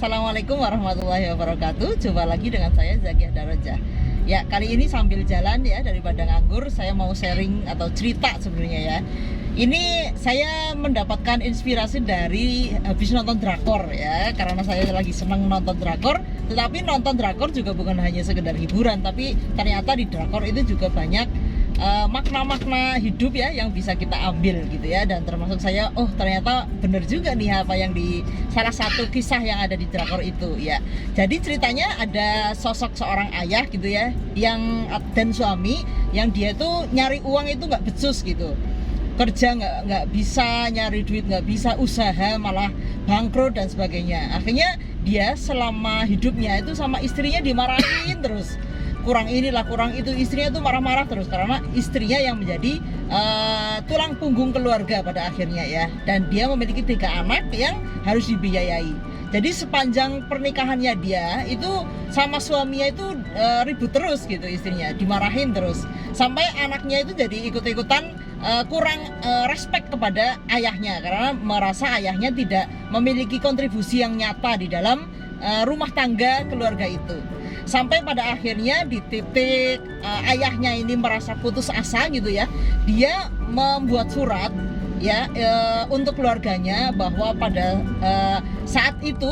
Assalamualaikum warahmatullahi wabarakatuh. Jumpa lagi dengan saya Zakiah Daraja. Ya, kali ini sambil jalan ya dari Padang Anggur, saya mau sharing atau cerita sebenarnya ya. Ini saya mendapatkan inspirasi dari habis nonton drakor ya, karena saya lagi senang nonton drakor. Tetapi nonton drakor juga bukan hanya sekedar hiburan, tapi ternyata di drakor itu juga banyak makna-makna hidup ya yang bisa kita ambil gitu ya. Dan termasuk saya, oh ternyata bener juga nih apa yang di salah satu kisah yang ada di drakor itu ya. Jadi ceritanya ada sosok seorang ayah gitu ya, dan suami yang dia tuh nyari uang itu nggak becus gitu, kerja nggak bisa, nyari duit nggak bisa, usaha malah bangkrut dan sebagainya. Akhirnya dia selama hidupnya itu sama istrinya dimarahin terus, kurang inilah kurang itu, istrinya tuh marah-marah terus karena istrinya yang menjadi tulang punggung keluarga pada akhirnya ya. Dan dia memiliki 3 anak yang harus dibiayai. Jadi sepanjang pernikahannya dia itu sama suaminya itu ribut terus gitu, istrinya dimarahin terus, sampai anaknya itu jadi ikut-ikutan kurang respect kepada ayahnya karena merasa ayahnya tidak memiliki kontribusi yang nyata di dalam rumah tangga keluarga itu. Sampai pada akhirnya di titik ayahnya ini merasa putus asa gitu ya, dia membuat surat ya untuk keluarganya bahwa pada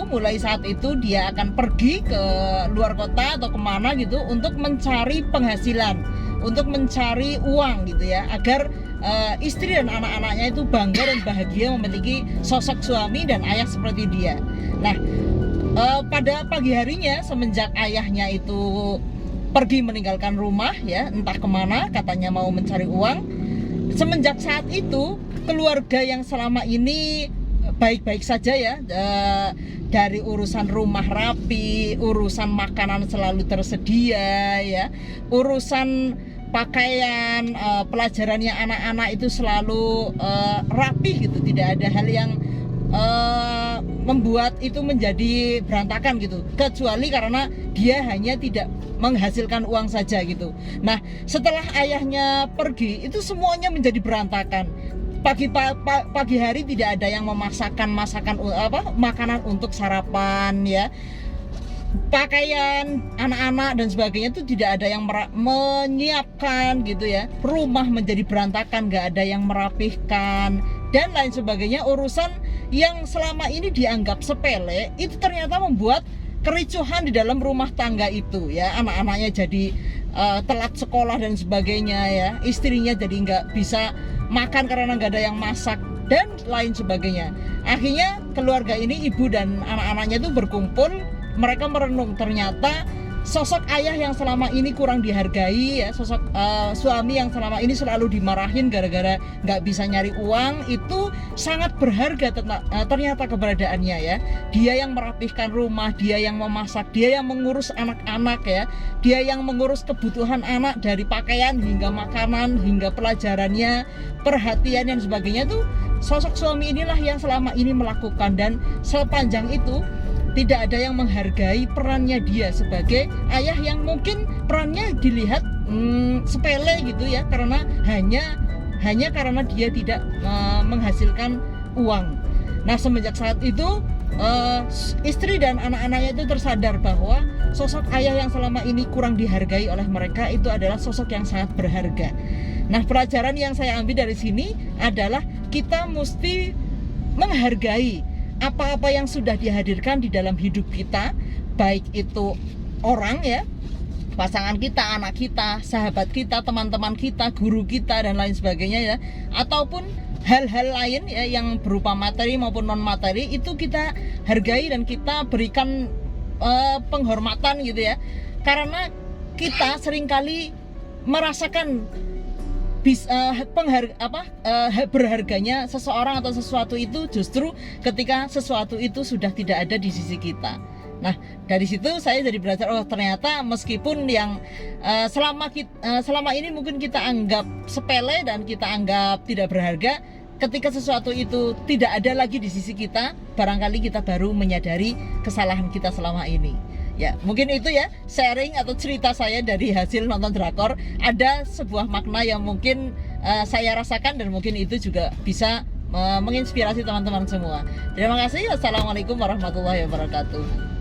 mulai saat itu dia akan pergi ke luar kota atau kemana gitu untuk mencari penghasilan, untuk mencari uang gitu ya, agar istri dan anak-anaknya itu bangga dan bahagia memiliki sosok suami dan ayah seperti dia. Nah, pada pagi harinya semenjak ayahnya itu pergi meninggalkan rumah ya, entah kemana, katanya mau mencari uang. Semenjak saat itu keluarga yang selama ini baik-baik saja ya, dari urusan rumah rapi, urusan makanan selalu tersedia ya, urusan pakaian, pelajarannya anak-anak itu selalu rapi gitu, tidak ada hal yang membuat itu menjadi berantakan gitu, kecuali karena dia hanya tidak menghasilkan uang saja gitu. Nah, setelah ayahnya pergi itu semuanya menjadi berantakan. Pagi hari tidak ada yang memasakkan makanan untuk sarapan ya, pakaian anak-anak dan sebagainya itu tidak ada yang menyiapkan gitu ya. Rumah menjadi berantakan, nggak ada yang merapihkan dan lain sebagainya. Urusan yang selama ini dianggap sepele itu ternyata membuat kericuhan di dalam rumah tangga itu ya. Anak-anaknya jadi telat sekolah dan sebagainya ya, istrinya jadi nggak bisa makan karena nggak ada yang masak dan lain sebagainya. Akhirnya keluarga ini, ibu dan anak-anaknya itu berkumpul. Mereka merenung, ternyata sosok ayah yang selama ini kurang dihargai ya, sosok suami yang selama ini selalu dimarahin gara-gara nggak bisa nyari uang, itu sangat berharga ternyata keberadaannya ya. Dia yang merapihkan rumah, dia yang memasak, dia yang mengurus anak-anak ya, dia yang mengurus kebutuhan anak dari pakaian hingga makanan hingga pelajarannya, perhatian dan sebagainya tuh sosok suami inilah yang selama ini melakukan. Dan sepanjang itu tidak ada yang menghargai perannya dia sebagai ayah yang mungkin perannya dilihat sepele gitu ya, karena hanya karena dia tidak menghasilkan uang. Nah, semenjak saat itu istri dan anak-anaknya itu tersadar bahwa sosok ayah yang selama ini kurang dihargai oleh mereka itu adalah sosok yang sangat berharga. Nah, pelajaran yang saya ambil dari sini adalah kita mesti menghargai apa-apa yang sudah dihadirkan di dalam hidup kita, baik itu orang ya, pasangan kita, anak kita, sahabat kita, teman-teman kita, guru kita dan lain sebagainya ya, ataupun hal-hal lain ya yang berupa materi maupun non materi, itu kita hargai dan kita berikan penghormatan gitu ya, karena kita seringkali merasakan berharganya seseorang atau sesuatu itu justru ketika sesuatu itu sudah tidak ada di sisi kita. Nah, dari situ saya jadi belajar, oh ternyata meskipun yang selama ini mungkin kita anggap sepele dan kita anggap tidak berharga, ketika sesuatu itu tidak ada lagi di sisi kita, barangkali kita baru menyadari kesalahan kita selama ini. Ya, mungkin itu ya sharing atau cerita saya dari hasil nonton drakor. Ada sebuah makna yang mungkin saya rasakan dan mungkin itu juga bisa menginspirasi teman-teman semua. Terima kasih. Assalamualaikum warahmatullahi wabarakatuh.